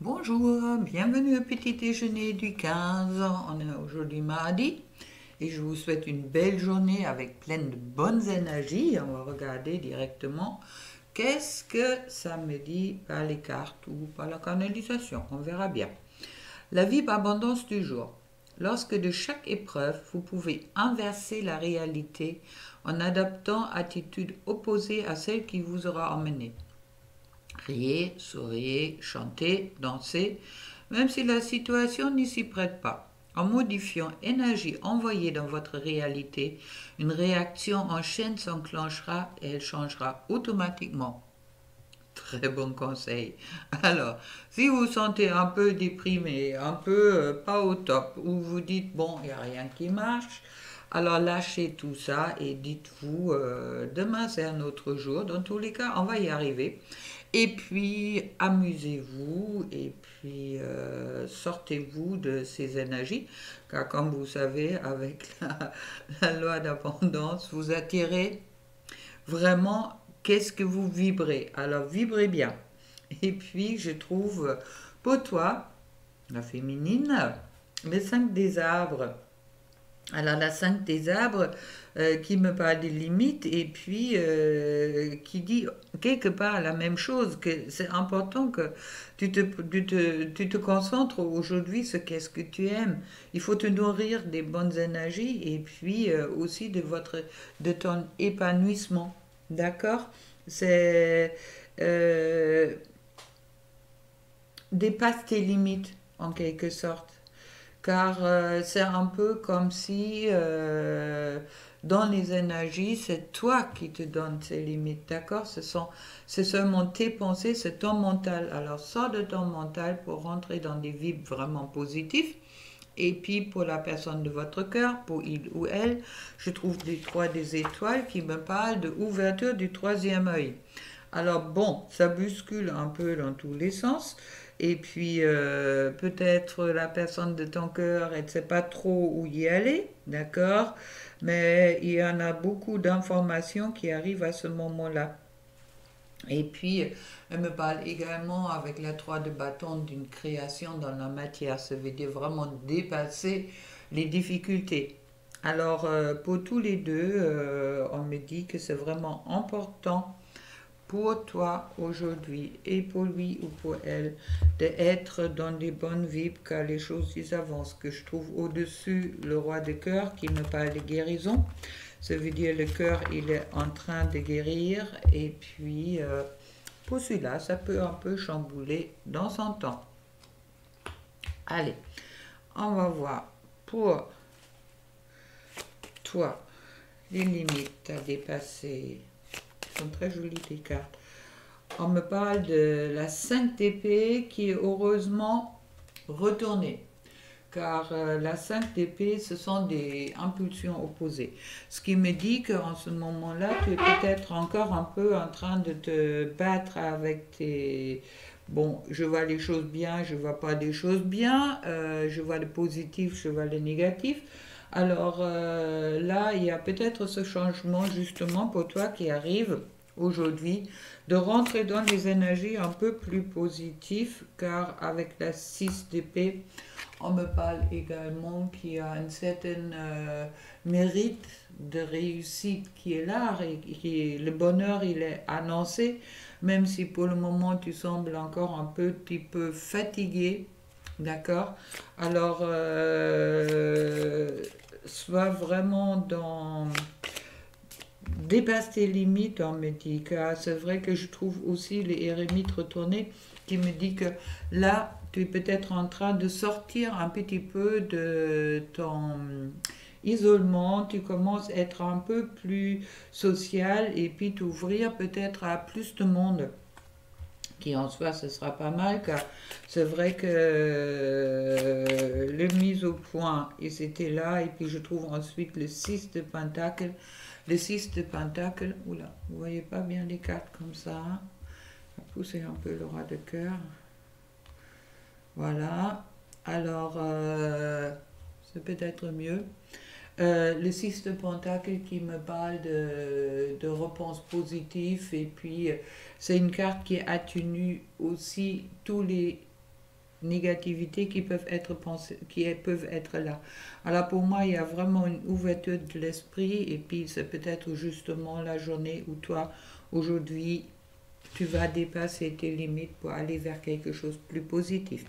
Bonjour, bienvenue au petit déjeuner du 15. On est aujourd'hui mardi et je vous souhaite une belle journée avec plein de bonnes énergies. On va regarder directement qu'est-ce que ça me dit par les cartes ou par la canalisation. On verra bien. La vibre abondance du jour. Lorsque de chaque épreuve, vous pouvez inverser la réalité en adaptant attitude opposée à celle qui vous aura emmené. Riez, souriez, chantez, dansez, même si la situation n'y s'y prête pas. En modifiant l'énergie envoyée dans votre réalité, une réaction en chaîne s'enclenchera et elle changera automatiquement. Très bon conseil. Alors, si vous vous sentez un peu déprimé, un peu pas au top, ou vous dites, bon, il n'y a rien qui marche, alors lâchez tout ça et dites-vous, demain c'est un autre jour. Dans tous les cas, on va y arriver. Et puis, amusez-vous et puis sortez-vous de ces énergies. Car comme vous savez, avec la loi d'abondance, vous attirez vraiment qu'est-ce que vous vibrez. Alors, vibrez bien. Et puis, je trouve pour toi, la féminine, les 5 des arbres. Alors la 5 des arbres qui me parle des limites et puis qui dit quelque part la même chose, que c'est important que tu te concentres aujourd'hui sur qu'est-ce que tu aimes. Il faut te nourrir des bonnes énergies et puis aussi de ton épanouissement. D'accord? C'est dépasse tes limites en quelque sorte car c'est un peu comme si dans les énergies, c'est toi qui te donnes ces limites, d'accord? C'est seulement tes pensées, c'est ton mental. Alors sors de ton mental pour rentrer dans des vibres vraiment positifs. Et puis pour la personne de votre cœur, pour il ou elle, je trouve les trois des étoiles qui me parlent de ouverture du troisième œil. Alors bon, ça bouscule un peu dans tous les sens. Et puis peut-être la personne de ton cœur, elle ne sait pas trop où y aller, d'accord? Mais il y en a beaucoup d'informations qui arrivent à ce moment-là. Et puis, elle me parle également avec la 3 de bâton d'une création dans la matière. Ça veut dire vraiment dépasser les difficultés. Alors, pour tous les deux, on me dit que c'est vraiment important pour toi aujourd'hui et pour lui ou pour elle d'être dans des bonnes vibres car les choses ils avancent. Que je trouve au-dessus le roi de cœur qui me parle de guérison. Ça veut dire le cœur il est en train de guérir et puis pour celui-là ça peut un peu chambouler dans son temps. Allez, on va voir pour toi les limites à dépasser. Elles sont très jolies tes cartes. On me parle de la 5 d'épée qui est heureusement retournée. Car la 5 d'épée, ce sont des impulsions opposées. Ce qui me dit qu'en ce moment-là, tu es peut-être encore un peu en train de te battre avec tes... Bon, je vois les choses bien, je vois pas des choses bien, je vois le positif, je vois le négatif. Alors là, il y a peut-être ce changement justement pour toi qui arrive aujourd'hui, de rentrer dans des énergies un peu plus positives, car avec la 6 d'épée, on me parle également qu'il y a un certain mérite de réussite qui est là, et le bonheur il est annoncé, même si pour le moment tu sembles encore un petit peu fatigué, d'accord? Alors, sois vraiment dans dépasse tes limites, on me dit. C'est vrai que je trouve aussi les érémites retournés qui me dit que là, tu es peut-être en train de sortir un petit peu de ton isolement, tu commences à être un peu plus social et puis t'ouvrir peut-être à plus de monde qui en soi ce sera pas mal car c'est vrai que le mise au point ils étaient là et puis je trouve ensuite le 6 de pentacle. Le 6 de pentacle, oula, vous voyez pas bien les cartes comme ça, hein. Pousser un peu le roi de cœur, voilà. Alors c'est peut-être mieux. Le 6 de pentacle qui me parle de réponses positives et puis c'est une carte qui atténue aussi tous les négativités qui peuvent être pensées, peuvent être là. Alors pour moi, il y a vraiment une ouverture de l'esprit et puis c'est peut-être justement la journée où toi, aujourd'hui, tu vas dépasser tes limites pour aller vers quelque chose de plus positif.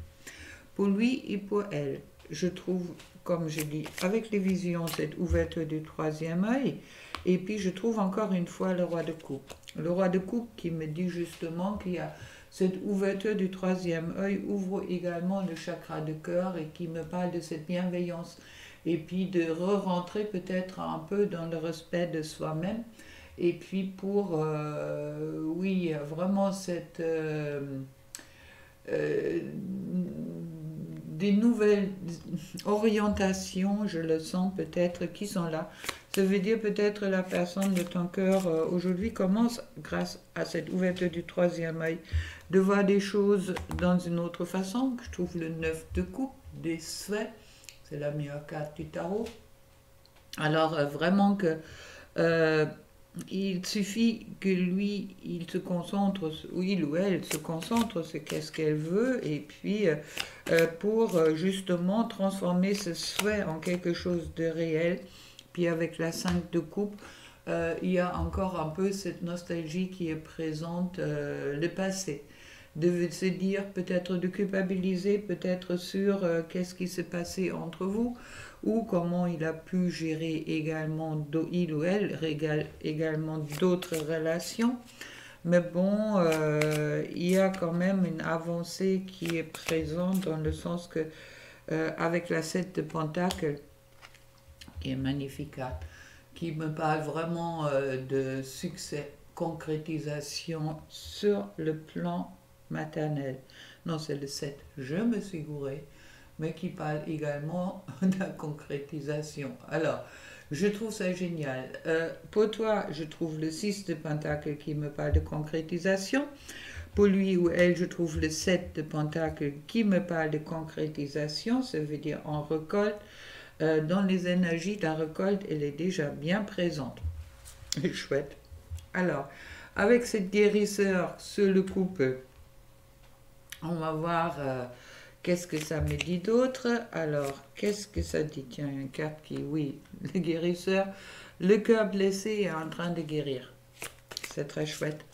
Pour lui et pour elle, je trouve, comme je dis, avec les visions, cette ouverture du troisième œil. Et puis je trouve encore une fois le roi de coupe. Le roi de coupe qui me dit justement qu'il y a cette ouverture du troisième œil ouvre également le chakra de cœur et qui me parle de cette bienveillance. Et puis de re-rentrer peut-être un peu dans le respect de soi-même. Et puis pour, oui, vraiment cette... des nouvelles orientations, je le sens peut-être, qui sont là. Ça veut dire peut-être la personne de ton cœur aujourd'hui commence, grâce à cette ouverture du troisième œil, de voir des choses dans une autre façon. Je trouve le 9 de coupe, des souhaits, c'est la meilleure carte du tarot. Alors vraiment que il suffit que lui, il se concentre, ou il ou elle se concentre sur qu'est-ce qu'elle veut, et puis pour justement transformer ce souhait en quelque chose de réel. Puis avec la 5 de coupe, il y a encore un peu cette nostalgie qui est présente, le passé. De se dire, peut-être de culpabiliser, peut-être sur qu'est-ce qui s'est passé entre vous, ou comment il a pu gérer également, il ou elle, également d'autres relations. Mais bon, il y a quand même une avancée qui est présente dans le sens que, avec la 7 de Pentacle, qui est magnifique, hein, qui me parle vraiment de succès, concrétisation sur le plan maternel. Non, c'est le 7, je me suis gourée, mais qui parle également de la concrétisation. Alors, je trouve ça génial. Pour toi, je trouve le 6 de Pentacle qui me parle de concrétisation. Pour lui ou elle, je trouve le 7 de Pentacle qui me parle de concrétisation, ça veut dire en récolte. Dans les énergies de la récolte, elle est déjà bien présente. Chouette. Alors, avec cette guérisseur sur le couple, on va voir qu'est-ce que ça me dit d'autre. Alors, qu'est-ce que ça dit? Tiens, une carte qui, oui, le guérisseur. Le cœur blessé est en train de guérir. C'est très chouette.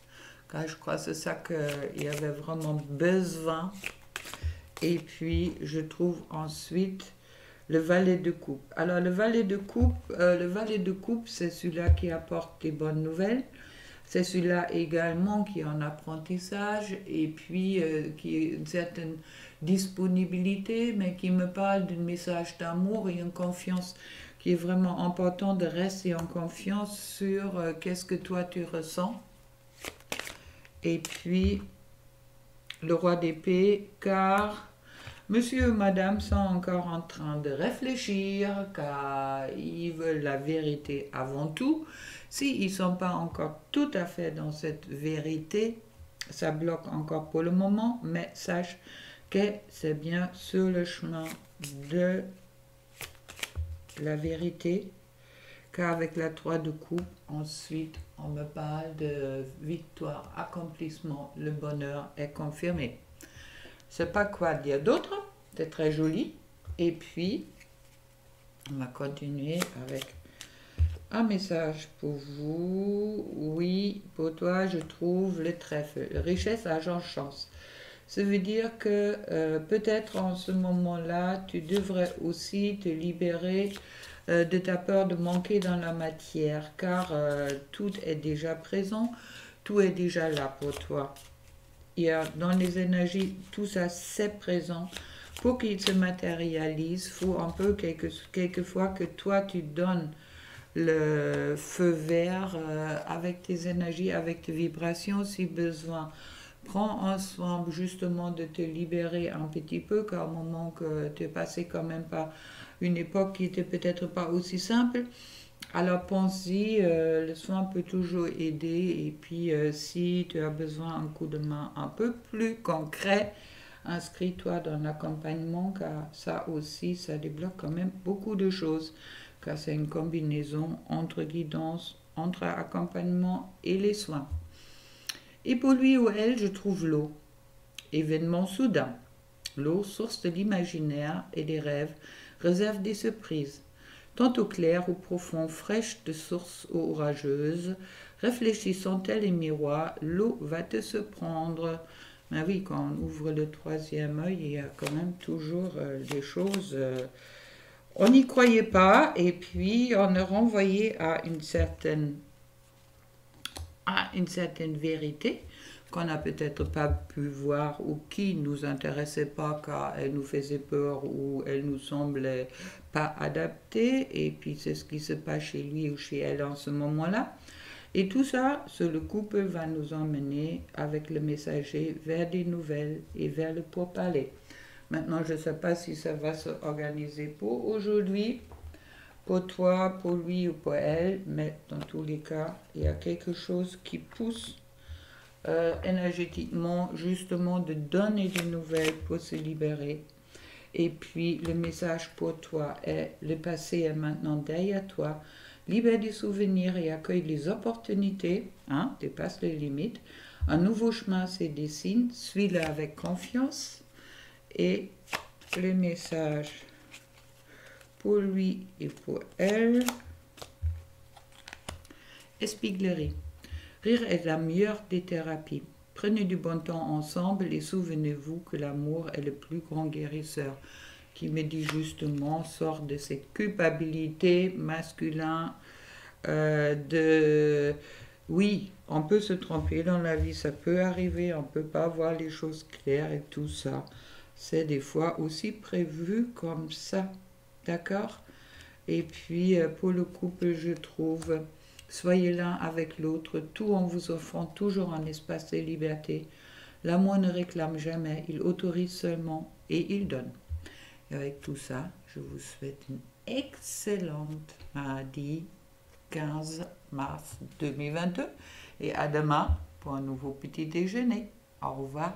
Car je crois que c'est ça qu'il y avait vraiment besoin. Et puis, je trouve ensuite le valet de coupe. Alors, le valet de coupe, c'est celui-là qui apporte des bonnes nouvelles. C'est celui-là également qui est en apprentissage et puis qui a une certaine disponibilité, mais qui me parle d'un message d'amour et une confiance qui est vraiment important de rester en confiance sur qu'est-ce que toi tu ressens. Et puis, le roi d'épée, car monsieur et madame sont encore en train de réfléchir, car ils veulent la vérité avant tout. S'ils ne sont pas encore tout à fait dans cette vérité, ça bloque encore pour le moment, mais sache que c'est bien sur le chemin de la vérité, car avec la 3 de coupe, ensuite, on me parle de victoire, accomplissement, le bonheur est confirmé. Je ne sais pas quoi dire d'autre, c'est très joli. Et puis, on va continuer avec un message pour vous. Oui, pour toi, je trouve le trèfle, richesse, argent, chance. Ça veut dire que peut-être en ce moment-là, tu devrais aussi te libérer de ta peur de manquer dans la matière, car tout est déjà présent, tout est déjà là pour toi. Il y a dans les énergies, tout ça c'est présent. Pour qu'il se matérialise, il faut un peu quelquefois que toi tu donnes le feu vert avec tes énergies, avec tes vibrations si besoin. Prends en soin justement de te libérer un petit peu, car au moment que tu es passé quand même par une époque qui était peut-être pas aussi simple. Alors pense-y, le soin peut toujours aider et puis si tu as besoin d'un coup de main un peu plus concret, inscris-toi dans l'accompagnement car ça aussi, ça débloque quand même beaucoup de choses car c'est une combinaison entre guidance, entre accompagnement et les soins. Et pour lui ou elle, je trouve l'eau, événement soudain. L'eau, source de l'imaginaire et des rêves, réserve des surprises. Tantôt claire ou profond, fraîche de sources orageuses, réfléchissant tel les miroirs, l'eau va te se prendre. Mais oui, quand on ouvre le troisième œil, il y a quand même toujours des choses. On n'y croyait pas, et puis on est renvoyé à une certaine vérité qu'on n'a peut-être pas pu voir ou qui ne nous intéressait pas car elle nous faisait peur ou elle nous semblait pas adaptée. Et puis c'est ce qui se passe chez lui ou chez elle en ce moment-là. Et tout ça, le couple va nous emmener avec le messager vers des nouvelles et vers le pourparler. Maintenant, je ne sais pas si ça va se organiser pour aujourd'hui, pour toi, pour lui ou pour elle, mais dans tous les cas, il y a quelque chose qui pousse énergétiquement justement de donner des nouvelles pour se libérer. Et puis le message pour toi est: le passé est maintenant derrière toi. Libère des souvenirs et accueille les opportunités, dépasse les limites. Un nouveau chemin se dessine, suis-le avec confiance. Et le message pour lui et pour elle: Espiglerie. Rire est la meilleure des thérapies. Prenez du bon temps ensemble et souvenez-vous que l'amour est le plus grand guérisseur. Qui me dit justement, sort de cette culpabilité masculine oui, on peut se tromper dans la vie, ça peut arriver, on ne peut pas voir les choses claires et tout ça. C'est des fois aussi prévu comme ça, d'accord? Et puis pour le couple, je trouve, soyez l'un avec l'autre, tout en vous offrant toujours un espace de liberté. L'amour ne réclame jamais, il autorise seulement et il donne. Et avec tout ça, je vous souhaite une excellente mardi 15 mars 2022 et à demain pour un nouveau petit déjeuner. Au revoir.